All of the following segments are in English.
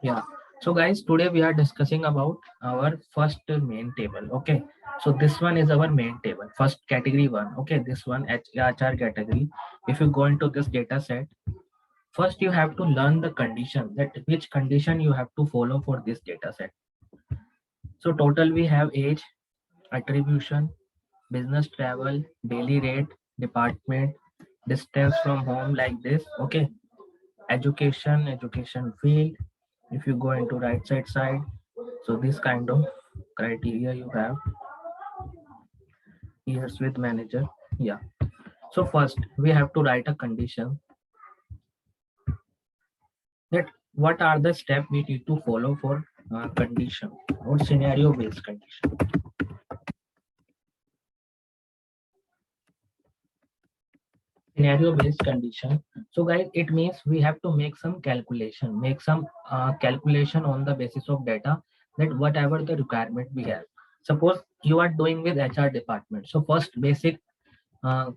Yeah. So guys, today we are discussing about our first main table. Okay. So this one is our main table, first category one. Okay. This one HR category. If you go into this data set, first you have to learn the condition, that which condition you have to follow for this data set. So total we have age, attribution, business travel, daily rate, department, distance from home, like this. Okay. Education field. If you go into right side, so this kind of criteria you have. Years with manager. Yeah. So first we have to write a condition, that what are the steps we need to follow for condition or scenario based condition. Scenario based condition. So guys, it means we have to make some calculation, calculation on the basis of data, that whatever the requirement we have. Suppose you are doing with HR department. So first basic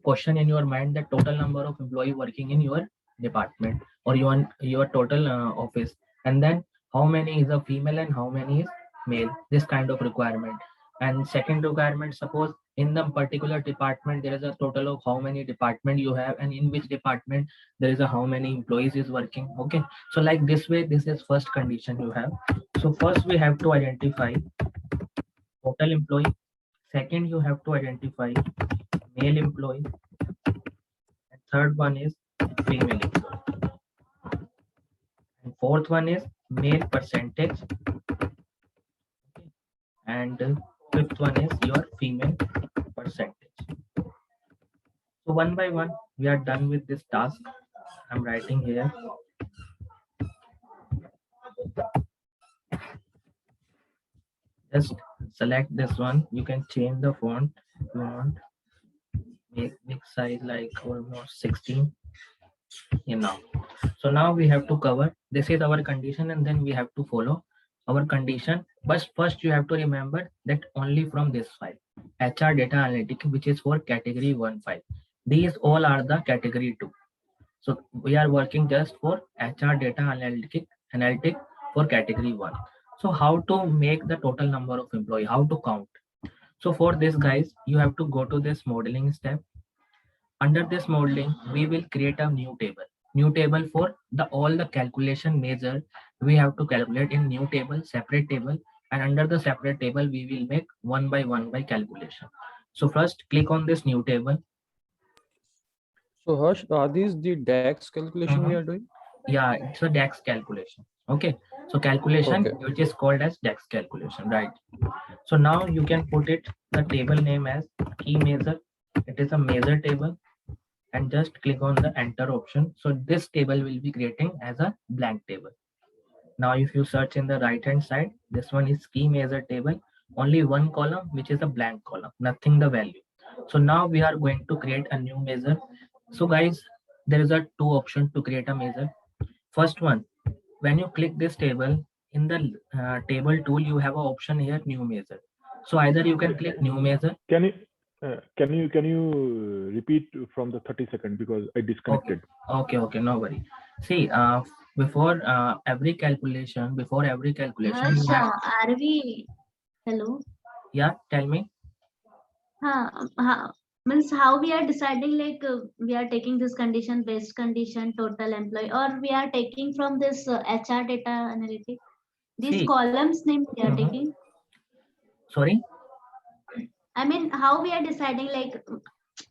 question in your mind, the total number of employee working in your department or your total office, and then how many is a female and how many is male, this kind of requirement. And second requirement, suppose in the particular department there is a total of how many department you have, and in which department there is a how many employees is working. Okay. So like this way, this is first condition you have. So first we have to identify total employee. Second, you have to identify male employee. And third one is female employee. And fourth one is male percentage. And fifth one is your female percentage. So one by one, we are done with this task. I'm writing here. Just select this one. You can change the font if you want. Make big size like almost 16. You know. So now we have to cover, this is our condition, and then we have to follow our condition. But first you have to remember that only from this file, HR data analytic, which is for category 1 file. These all are the category 2. So we are working just for HR data analytic for category 1. So how to make the total number of employee, how to count. So for this guys, you have to go to this modeling step. Under this modeling, we will create a new table for the all the calculation measure we have to calculate in new table, separate table. And under the separate table, we will make one by calculation. So first click on this new table. So Harsh, are these the DAX calculation we are doing? Yeah, it's a DAX calculation. Okay. So calculation, Okay. which is called as DAX calculation, right? So now you can put it the table name as key measure. It is a measure table, and just click on the enter option. So this table will be creating as a blank table. Now if you search in the right hand side, this one is key measure table, only one column, which is a blank column, nothing the value. So now we are going to create a new measure. So guys, there is a two option to create a measure. First one, when you click this table, in the table tool, you have an option here, new measure. So either you can click new measure. Can you repeat from the 30-second, because I disconnected? Okay, no worry. See, before every calculation, Harsha, are we? Hello. Yeah, tell me. Means how we are deciding, like we are taking this condition based condition total employee, or we are taking from this HR data analytic, these See, columns name we are taking. Sorry. I mean, how we are deciding, like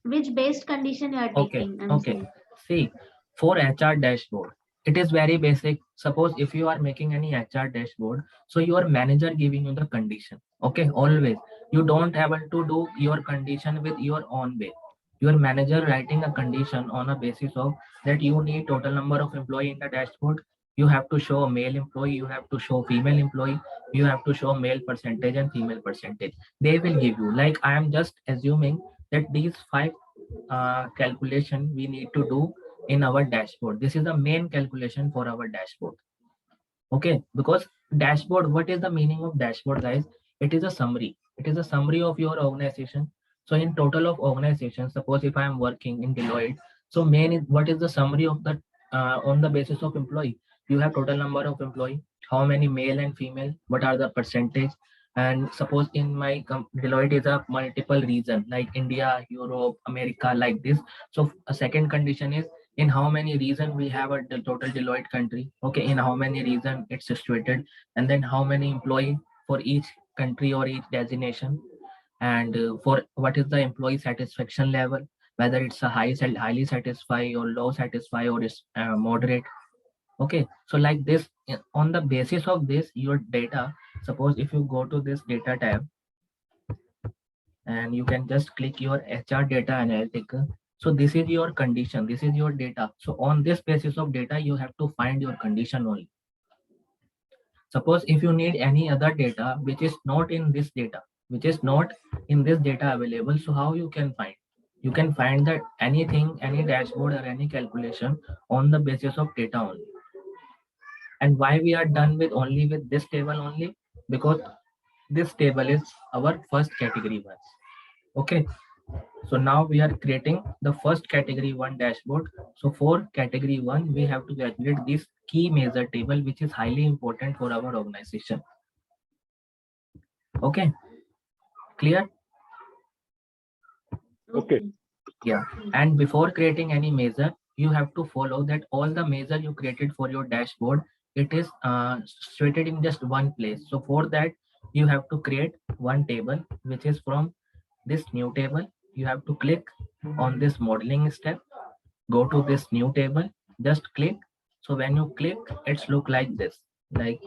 which based condition you are taking. Okay. See, for HR dashboard, it is very basic. Suppose if you are making any HR dashboard, so your manager giving you the condition. Okay, always you don't have to do your condition with your own way. Your manager writing a condition on a basis of that you need total number of employee in the dashboard. You have to show a male employee, you have to show female employee, you have to show male percentage and female percentage. They will give you, like I am just assuming that these five calculation we need to do in our dashboard. This is the main calculation for our dashboard. Okay, because dashboard, what is the meaning of dashboard, guys? It is a summary. It is a summary of your organization. So in total of organization, suppose if I am working in Deloitte, so main is what is the summary of the on the basis of employee. You have total number of employee, how many male and female, what are the percentage. And suppose in my Deloitte is a multiple region like India, Europe, America, like this. So a second condition is in how many region we have a total Deloitte country. Okay, in how many region it's situated, and then how many employee for each country or each designation, and for what is the employee satisfaction level, whether it's a highly satisfied or low satisfied or is moderate. Okay, so like this, on the basis of this, your data, suppose if you go to this data tab and you can just click your HR data analytical. So this is your condition, this is your data. So on this basis of data, you have to find your condition only. Suppose if you need any other data which is not in this data, which is not in this data available, so how you can find? You can find that anything, any dashboard or any calculation on the basis of data only. And why we are done with only with this table only? Because this table is our first category one. Okay, so now we are creating the first category one dashboard. So for category one, we have to calculate this key measure table, which is highly important for our organization. Okay, clear? Okay. Yeah, and before creating any measure, you have to follow that all the measure you created for your dashboard, it is situated in just one place. So for that, you have to create one table, which is from this new table. You have to click on this modeling step, go to this new table, just click. So when you click, it's look like this. Like,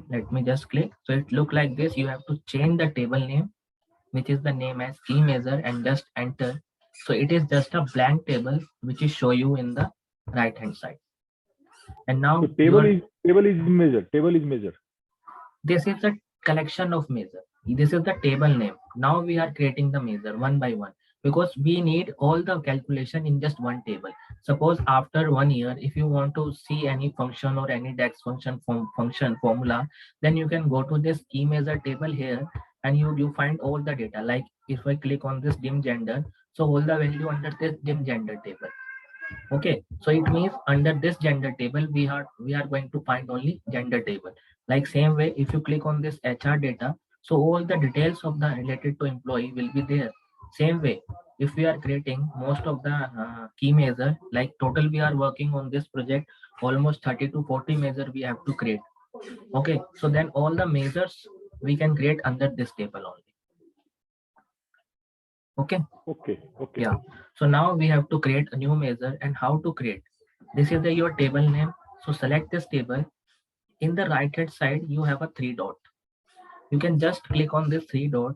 let me just click. So it look like this. You have to change the table name, which is the name as key measure, and just enter. So it is just a blank table which is show you in the right hand side. And now So table is measure. Table is measure. this is a collection of measure. This is the table name. Now we are creating the measure one by one because we need all the calculation in just one table. Suppose after 1 year, if you want to see any function or any DAX function formula, then you can go to this key measure table here, and you find all the data. Like if I click on this dim gender, so all the value under this dim gender table. Okay, so it means under this gender table, we are going to find only gender table. Like same way, if you click on this HR data, so all the details of the related to employee will be there. Same way, if we are creating most of the key measure, like total we are working on this project, almost 30 to 40 measure we have to create. Okay, so then all the measures we can create under this table only. Okay. Okay. Okay. Yeah. So now we have to create a new measure, and how to create. This is your table name. So select this table. In the right hand side, you have a three dot. You can just click on this three dot.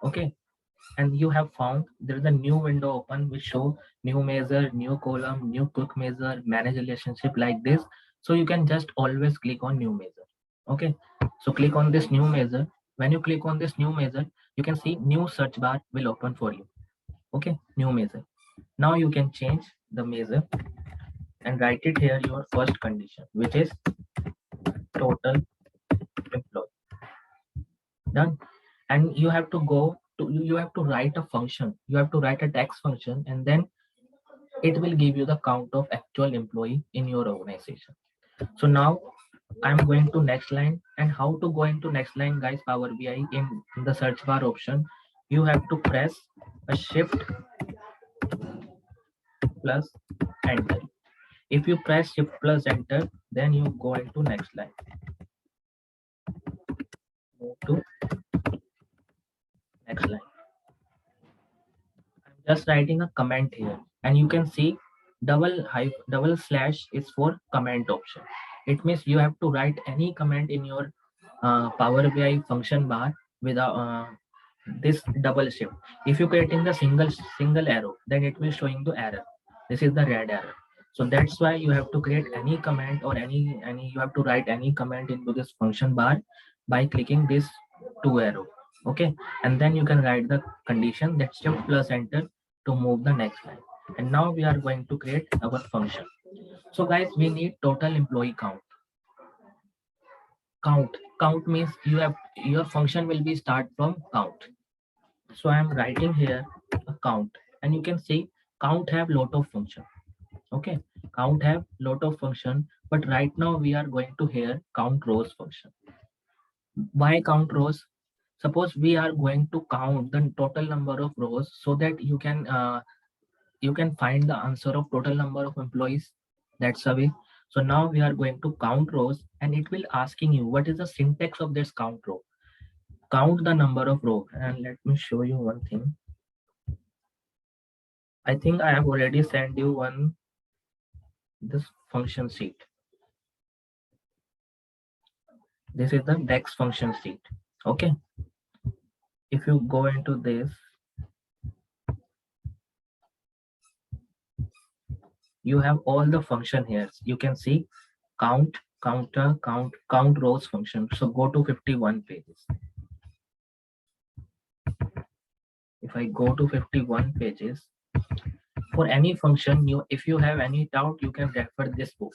Okay. And you have found there is a new window open which show new measure, new column, new quick measure, manage relationship, like this. So you can just always click on new measure. Okay. So click on this new measure. When you click on this new measure, you can see new search bar will open for you. Okay, new measure. Now you can change the measure and write it here your first condition, which is total employee. Done. And you have to go to you have to write a function. You have to write a text function, and then it will give you the count of actual employee in your organization. So now I'm going to next line. And how to go into next line, guys? Power BI, in the search bar option, you have to press a shift plus enter. If you press shift plus enter, then you go into next line. Move to next line. I'm just writing a comment here, and you can see double slash is for comment option. It means you have to write any comment in your Power BI function bar without this double shift. If you create in the single arrow, then it will showing the error. This is the red arrow. So that's why you have to create any comment or any you have to write any comment into this function bar by clicking this two arrow. Okay, and then you can write the condition, that shift plus enter to move the next line. And now we are going to create our function. So guys, we need total employee count. Count means you have your function will be start from count. So I am writing here a count, and you can see count have lot of function. Okay, count have lot of function, but right now we are going to hear count rows function. Why count rows? Suppose we are going to count the total number of rows so that you can find the answer of total number of employees. That's a way. So now we are going to count rows, and it will asking you what is the syntax of this count row. Count the number of rows, and let me show you one thing. I think I have already sent you this function sheet. This is the DEX function sheet. Okay. If you go into this, you have all the function here. You can see count, counter, count rows function. So go to 51 pages. If I go to 51 pages, for any function, if you have any doubt, you can refer this book.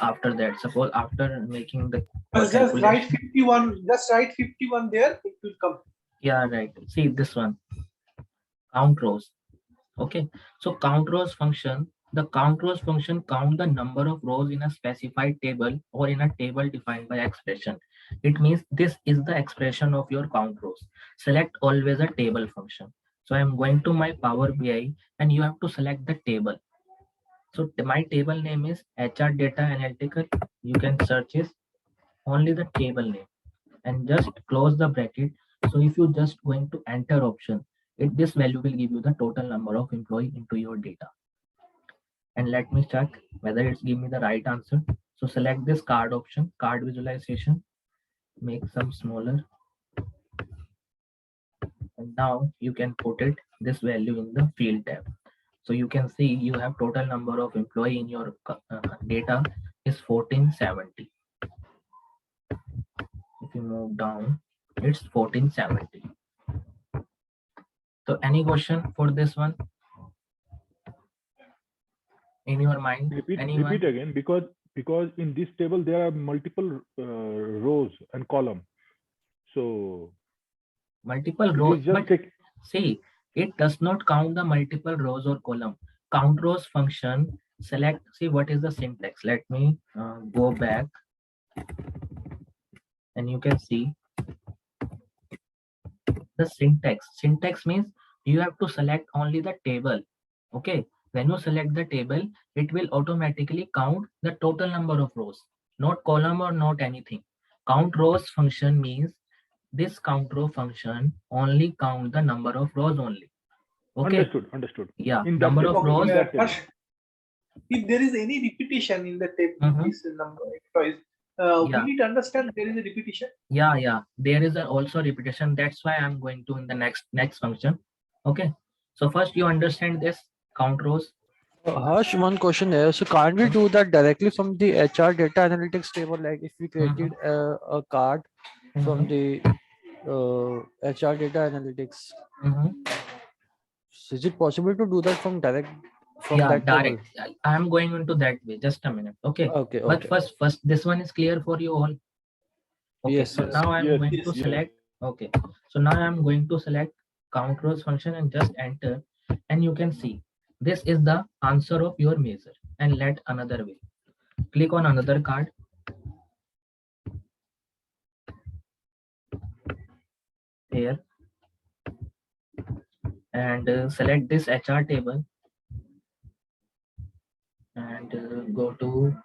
After that, suppose after making the Just write 51. Just write 51 there. It will come. Yeah, right. See this one. Count rows. Okay. So count rows function. The count rows function count the number of rows in a specified table or in a table defined by expression. It means this is the expression of your count rows. Select always a table function. So I'm going to my Power BI and you have to select the table. So my table name is HR Data Analytical. You can search is only the table name and just close the bracket. So if you just going to enter option, this value will give you the total number of employee into your data. And let me check whether it's give me the right answer. So select this card option, card visualization, make some smaller. And now you can put it this value in the field tab. So you can see you have total number of employee in your data is 1470. If you move down, it's 1470. So any question for this one? In your mind? Repeat again, because in this table there are multiple rows and column. So multiple rows, just but see, it does not count the multiple rows or column. Count rows function, select, see what is the syntax. Let me go back and you can see the syntax. Syntax means you have to select only the table. Okay, when you select the table, it will automatically count the total number of rows, not column or not anything. Count rows function means this count row function only count the number of rows only. Okay. Understood. Yeah, in number of rows. If there is any repetition in the table, this number employees, we need to understand there is a repetition. Yeah, there is also repetition. That's why I'm going to in the next function. Okay, so first you understand this count rows. Harsh, one question here. So can't we do that directly from the HR data analytics table? Like if we created a card from the HR data analytics, is it possible to do that from direct? That direct. I am going into that way. Just a minute. Okay. But first this one is clear for you all. Okay. Yes. So now I'm going to select. Okay. So now I'm going to select count rows function and just enter, and you can see this is the answer of your measure. And let another way. Click on another card. Here. And select this HR table. And go to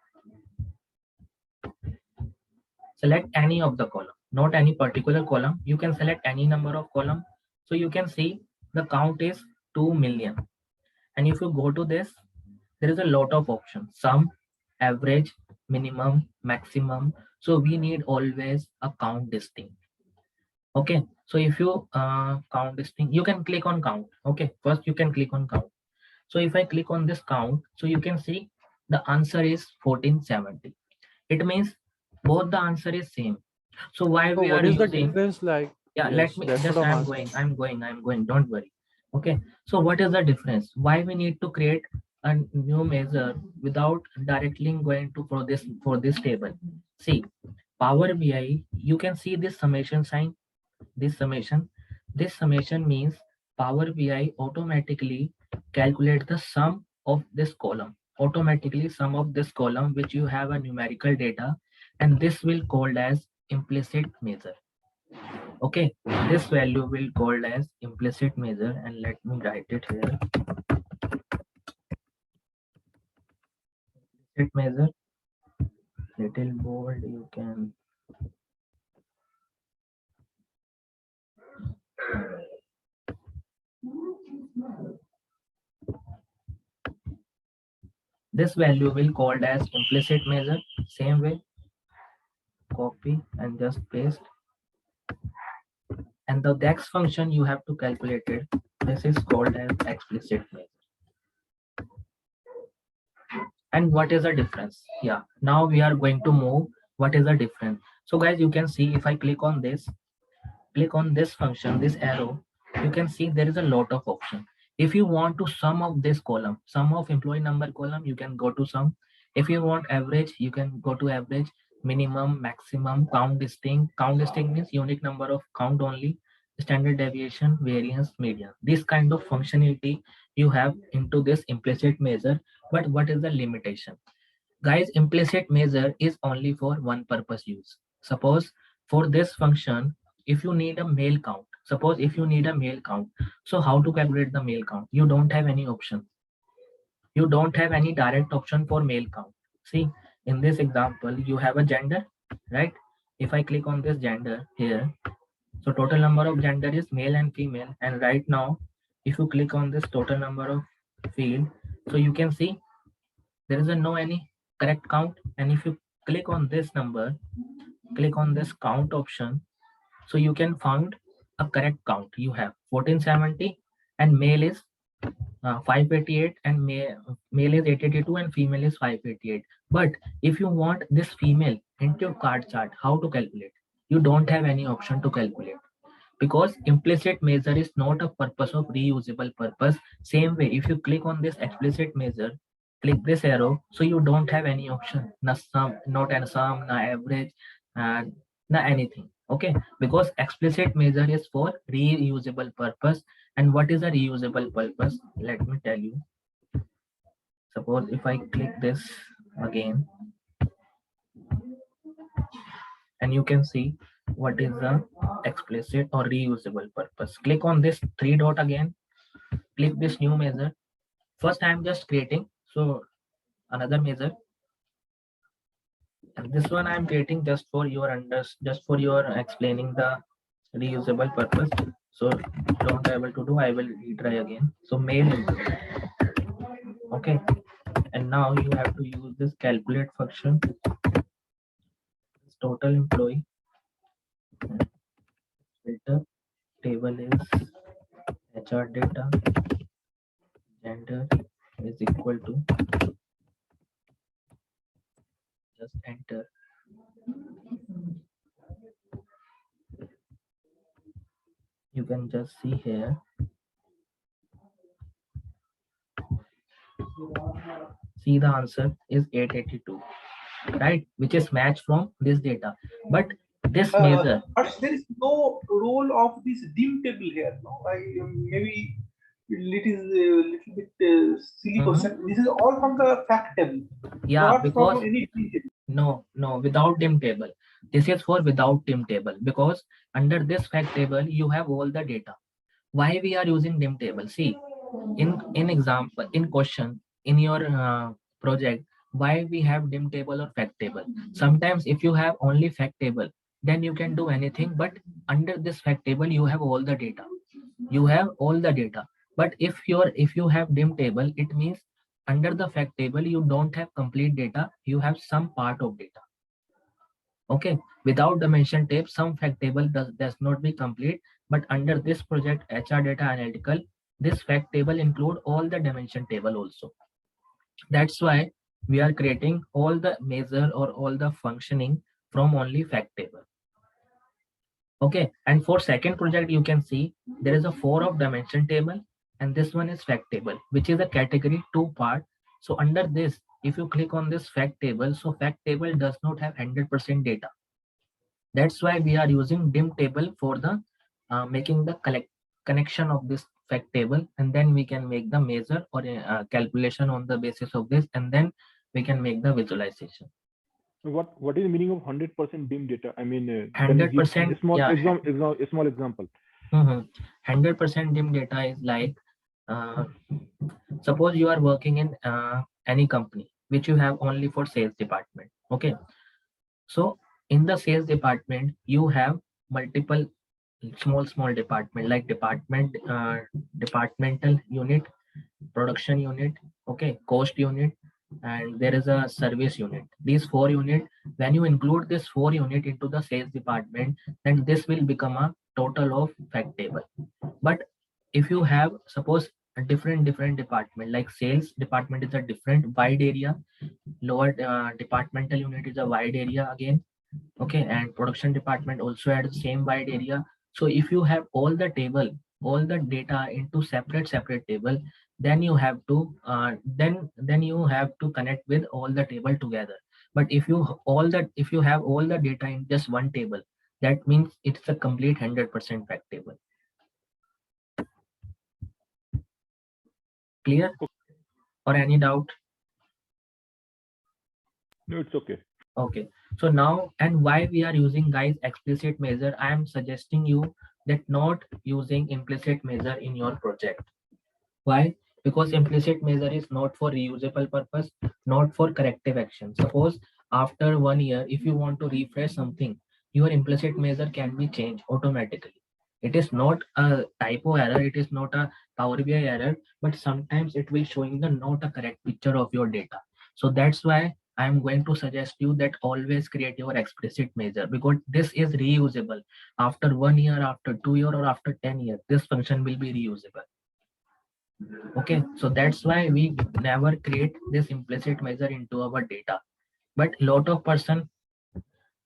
select any of the column, not any particular column. You can select any number of column. So you can see the count is 2 million. And if you go to this, there is a lot of options: sum, average, minimum, maximum. So we need always a count distinct. Okay, so if you count distinct, you can click on count. Okay, first you can click on count. So if I click on this count, so you can see the answer is 1470. It means both the answer is same. So why we are using the difference? Like, yeah, let me just I'm going, don't worry. Okay, so what is the difference? Why we need to create a new measure without directly going to for this table? See, Power BI, you can see this summation sign, this summation means Power BI automatically calculate the sum of this column. automatically sum of this column which you have a numerical data, and this will called as implicit measure. Okay, this value will called as implicit measure, and let me write it here. Implicit measure, little bold, you can. This value will called as implicit measure. Same way, copy and just paste. And the next function you have to calculate it. This is called as explicit measure. And what is the difference? Yeah, now we are going to move. What is the difference? So guys, you can see if I click on this function, this arrow, you can see there is a lot of option. If you want to sum of this column, sum of employee number column, you can go to sum. If you want average, you can go to average, minimum, maximum, count distinct. Count distinct means unique number of count only, standard deviation, variance, median. This kind of functionality you have into this implicit measure. But what is the limitation? Guys, implicit measure is only for one purpose use. Suppose for this function, if you need a male count, suppose if you need a male count, so how to calculate the male count? You don't have any option. You don't have any direct option for male count. See, in this example, you have a gender, right? If I click on this gender here, so total number of gender is male and female. And right now, if you click on this total number of field, so you can see there is a no any correct count. And if you click on this number, click on this count option, so you can find a correct count. You have 1470 and male is 588 and male is 882 and female is 588. But if you want this female into your card chart, how to calculate? You don't have any option to calculate, because implicit measure is not a purpose of reusable purpose. Same way, if you click on this explicit measure, click this arrow, so you don't have any option, na sum, not an sum, na average, and na anything. Okay, because explicit measure is for reusable purpose. And what is a reusable purpose? Let me tell you. Suppose if I click this again, and you can see what is the explicit or reusable purpose. Click on this three dot again, click this new measure. First I am just creating, so another measure, and this one I am creating just for your explaining the reusable purpose. So don't able to do, I will retry again. So male employee. Okay, and now you have to use this calculate function. This total employee filter table is HR data, gender is equal to, just enter. You can just see here. See, the answer is 882, right? Which is matched from this data. But this measure, But there is no role of this dim table here. No, maybe it is a little bit silly question. This is all from the fact table. yeah, not because from any dim table. no, without dim table. This is for without dim table, because under this fact table you have all the data. Why we are using dim table? See, in example, in question, in your project, why we have dim table or fact table? Sometimes if you have only fact table, then you can do anything, but under this fact table you have all the data. You have all the data. But if you have dim table, it means under the fact table you don't have complete data, you have some part of data. Okay, without dimension tape, some fact table does not be complete. But under this project HR data analytical, this fact table include all the dimension table also. That's why we are creating all the measure or all the functioning from only fact table. Okay, and for second project you can see there is a 4 of dimension table, and this one is fact table, which is a category 2 part. So under this, if you click on this fact table, so fact table does not have 100% data. That's why we are using dim table for the making the connection of this fact table, and then we can make the measure or calculation on the basis of this, and then we can make the visualization. What is the meaning of 100% dim data? I mean, can you give 100%, a small yeah. a small example? 100% dim data is like, suppose you are working in any company which you have only for sales department. Okay, so in the sales department you have multiple small department, like departmental unit, production unit, okay, cost unit, and there is a service unit. These 4 unit, when you include this 4 unit into the sales department, then this will become a total of fact table. But if you have, suppose, a different department, like sales department is a different wide area, lower departmental unit is a wide area again, okay, and production department also had the same wide area. So if you have all the table, all the data into separate table, then you have to then you have to connect with all the table together. But if you have all the data in just one table, that means it's a complete 100% fact table. Clear? Or any doubt? No, it's okay. Okay, so now, and why we are using, guys, explicit measure? I am suggesting you that not using implicit measure in your project. Why? Because implicit measure is not for reusable purpose, not for corrective action. Suppose after 1 year, if you want to refresh something, your implicit measure can be changed automatically. It is not a typo error, it is not a Power BI error, but sometimes it will showing the not a correct picture of your data. So that's why I'm going to suggest you that always create your explicit measure, because this is reusable. After 1 year, after 2 year, or after 10 years, this function will be reusable. Okay, so that's why we never create this implicit measure into our data. But lot of person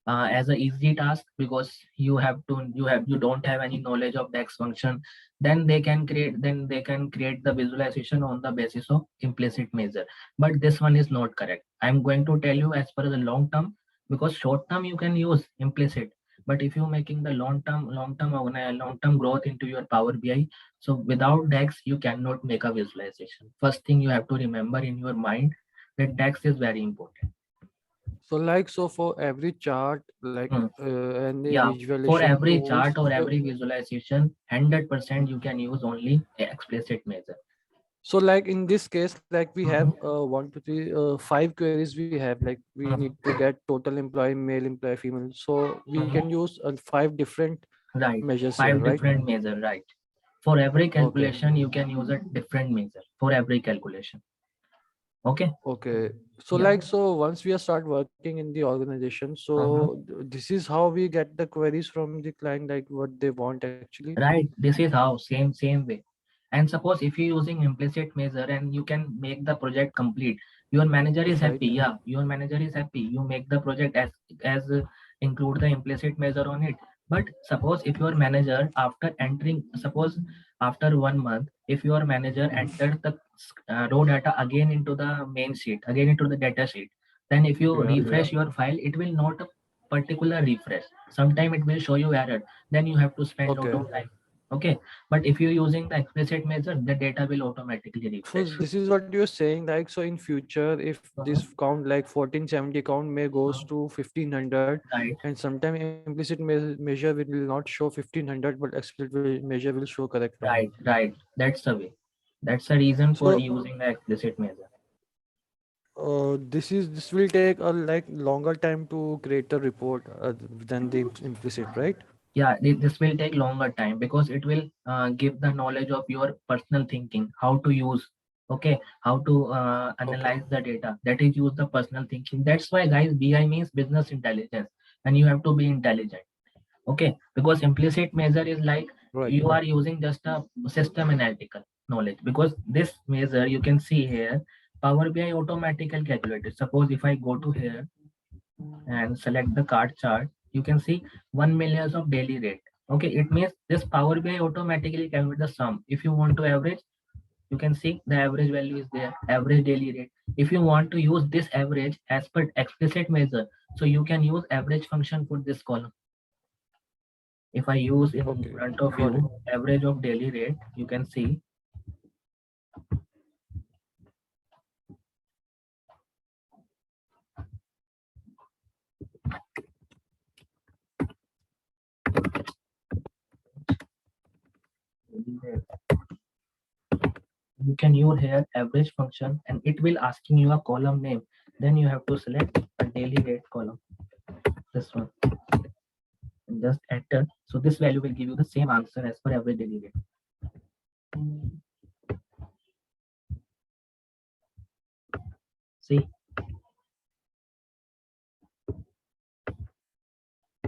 as a easy task, because you don't have any knowledge of DAX function, then they can create the visualization on the basis of implicit measure. But this one is not correct. I'm going to tell you as per the long term, because short term you can use implicit, but if you're making the long term growth into your Power BI, so without DAX you cannot make a visualization. First thing you have to remember in your mind, that DAX is very important. So like, so for every chart, like Hmm. any Yeah, for visualization every tools, chart or every visualization, 100% you can use only explicit measure. so like in this case, like we have Mhm. 5 queries we have, like we Mhm. need to get total employee, male employee, female. So we Mhm. can use 5 different Right, measures here, 5 right? different measure, right? For every Okay. calculation, you can use a different measure for every calculation. Okay. Okay. So Yeah. like, so once we are start working in the organization, Mhm. so this is how we get the queries from the client, like what they want actually. Right, this is how, same way. And suppose if you're using implicit measure and you can make the project complete, your manager is Right. happy. Yeah, your manager is happy, you make the project as include the implicit measure on it. But suppose if your manager, after entering, suppose after 1 month, if your manager entered the raw data again into the main sheet, again into the data sheet, then if you Yeah. refresh your file, it will not a particular refresh. Sometime it will show you error, then you have to spend lot Okay. of time. Okay, but if you're using the explicit measure, the data will automatically So refresh. this is what you're saying, like, so in future, if this count like 1470 count may goes to 1500, Right, and sometime implicit measure will not show 1500, but explicit measure will show correct one. right. That's the way. That's the reason for So using the explicit measure. this will take a like longer time to create a report than the implicit, right? Yeah, this will take longer time, because it will give the knowledge of your personal thinking, how to use, okay, how to Okay. analyze the data. That is use the personal thinking. That's why, guys, BI means business intelligence, and you have to be intelligent. Okay, because implicit measure is like Right. you are using just a system analytical knowledge, because this measure you can see here, Power BI automatically calculated. Suppose if I go to here and select the card chart, you can see 1 million of daily rate. Okay, it means this Power BI automatically calculate the sum. If you want to average, you can see the average value is there, average daily rate. If you want to use this average as per explicit measure, so you can use average function for this column. If I use in Okay, front of got it. you average of daily rate, you can see you can use here average function and it will asking you a column name. Then you have to select a daily rate column, this one, and just enter. So this value will give you the same answer as per average daily rate. See,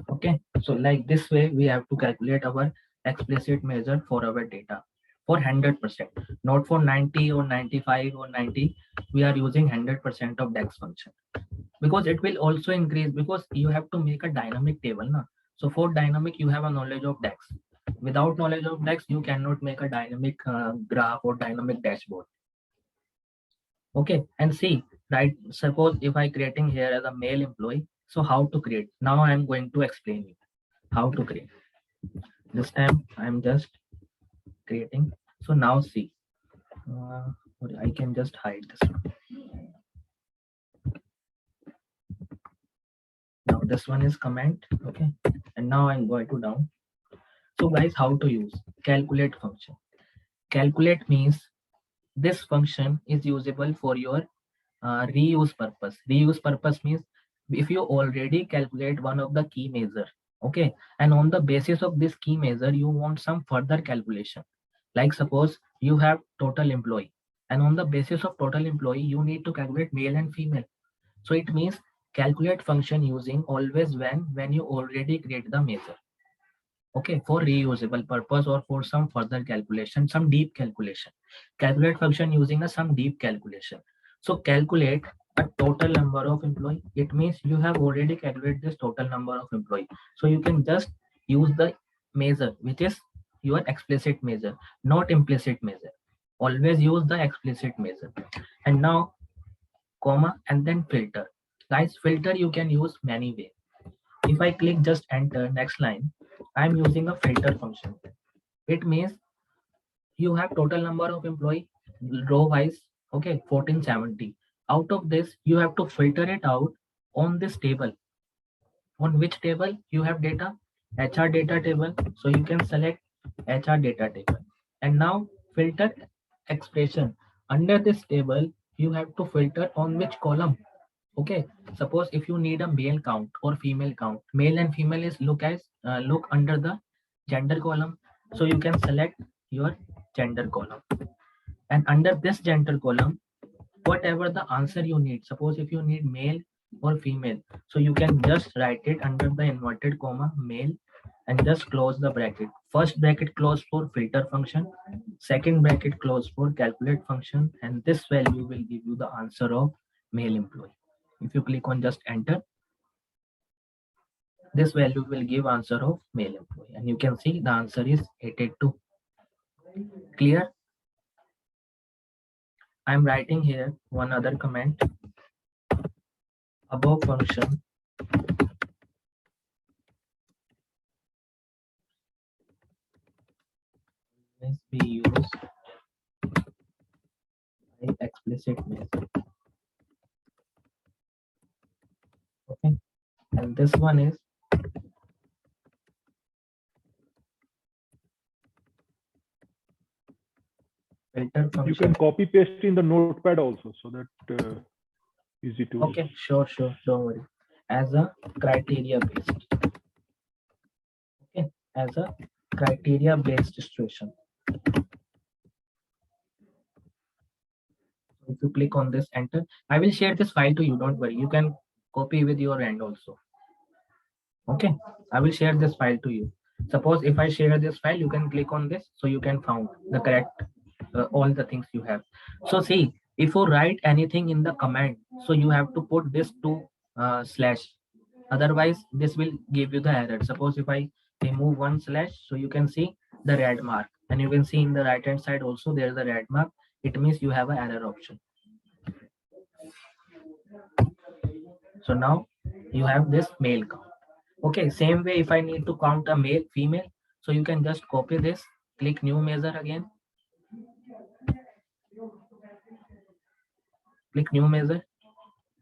okay. So like this way, we have to calculate our explicit measure for our data for 100%, not for 90 or 95 or 90. We are using 100% of DAX function because it will also increase because you have to make a dynamic table. Na? So for dynamic, you have a knowledge of DAX. Without knowledge of DAX, you cannot make a dynamic graph or dynamic dashboard. Okay, and see, right? Suppose if I creating here as a male employee, so how to create? Now I am going to explain you how to create. This time I'm just creating. So now see, I can just hide this one. Now this one is comment. Okay, and now I'm going to down. So guys, how to use calculate function? Calculate means this function is usable for your reuse purpose. Reuse purpose means if you already calculate one of the key measure, okay, and on the basis of this key measure, you want some further calculation. Like suppose you have total employee, and on the basis of total employee, you need to calculate male and female. So it means calculate function using always when you already create the measure. Okay, for reusable purpose or for some further calculation, some deep calculation. Calculate function using a some deep calculation. So calculate a total number of employee. It means you have already calculated this total number of employee. So you can just use the measure, which is your explicit measure, not implicit measure. Always use the explicit measure. And now comma and then filter. Guys, filter you can use many ways. If I click just enter next line, I'm using a filter function. It means you have total number of employee row wise, okay, 1470. Out of this, you have to filter it out on this table. On which table you have data? HR data table. So you can select HR data table. And now filter expression. Under this table, you have to filter on which column. Okay, suppose if you need a male count or female count, male and female is look under the gender column. So you can select your gender column, and under this gender column, whatever the answer you need, suppose if you need male or female, so you can just write it under the inverted comma male and just close the bracket. First bracket close for filter function, second bracket close for calculate function, and this value will give you the answer of male employee. If you click on just enter, this value will give answer of male employee, and you can see the answer is 882. Clear? I'm writing here one other comment. Above function must be used by explicit measure. Okay, and this one is filter function. You can copy paste in the notepad also, so that easy to. Okay, sure, don't worry. As a criteria based. Okay, as a criteria based situation. If you click on this enter, I will share this file to you, don't worry, you can copy with your end also. Okay, I will share this file to you. Suppose if I share this file, you can click on this, so you can find the correct all the things you have. So see, if you write anything in the command, so you have to put this to slash, otherwise this will give you the error. Suppose if I remove one slash, so you can see the red mark, and you can see in the right hand side also there is a red mark. It means you have an error option. So now you have this male count. Okay, same way if I need to count a male, female, so you can just copy this, click new measure again. Click new measure.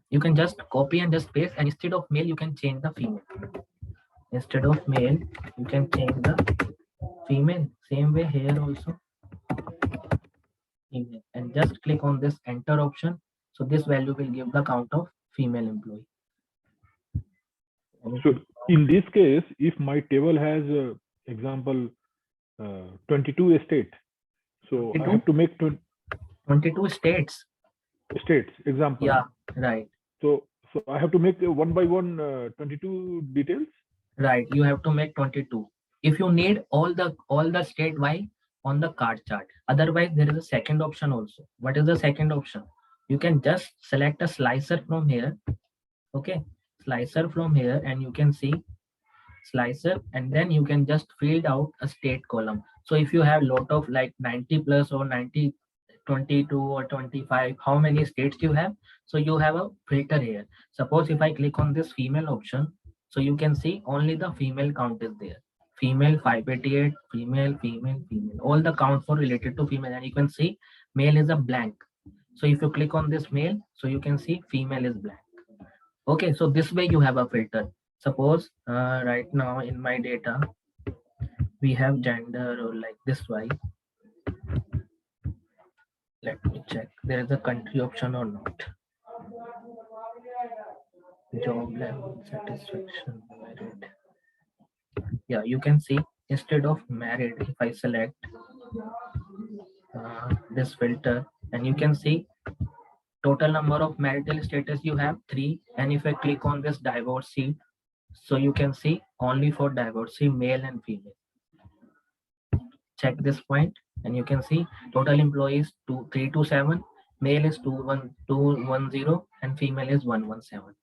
You can just copy and just paste, and instead of male, you can change the female. Instead of male, you can change the female. Same way here also. Female. And just click on this enter option. So this value will give the count of female employee. So in this case, if my table has, example, 22 states, so I have to make 22 states. states, example. Yeah, right. So I have to make one by one 22 details. Right. You have to make 22. If you need all the state wise on the card chart. Otherwise, there is a second option also. What is the second option? You can just select a slicer from here. Okay, slicer from here, and you can see slicer, and then you can just fill out a state column. So if you have lot of like 90 plus or 90, 22 or 25, how many states you have? So you have a filter here. Suppose if I click on this female option, so you can see only the female count is there. Female 588, female, all the count for related to female, and you can see male is a blank. So if you click on this male, so you can see female is blank. Okay, so this way you have a filter. Suppose right now in my data, we have gender or like this way. Let me check. There is a country option or not. Job level, satisfaction, married. Yeah, you can see instead of married, if I select this filter, and you can see total number of marital status you have 3. And if I click on this divorcee, so you can see only for divorcee male and female. Check this point, and you can see total employees 327, male is 210, and female is 117.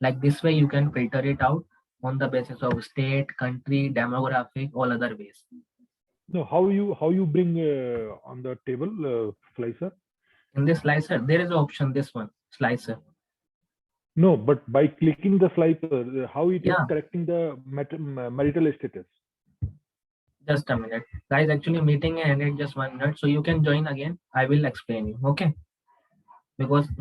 Like this way you can filter it out on the basis of state, country, demographic, all other ways. No, how you bring on the table slicer? In this slicer, there is an option, this one, slicer. No, but by clicking the slicer, how it is Yeah. correcting the marital status? Just a minute. Guys, actually meeting ended just 1 minute. So you can join again. I will explain you. Okay. Because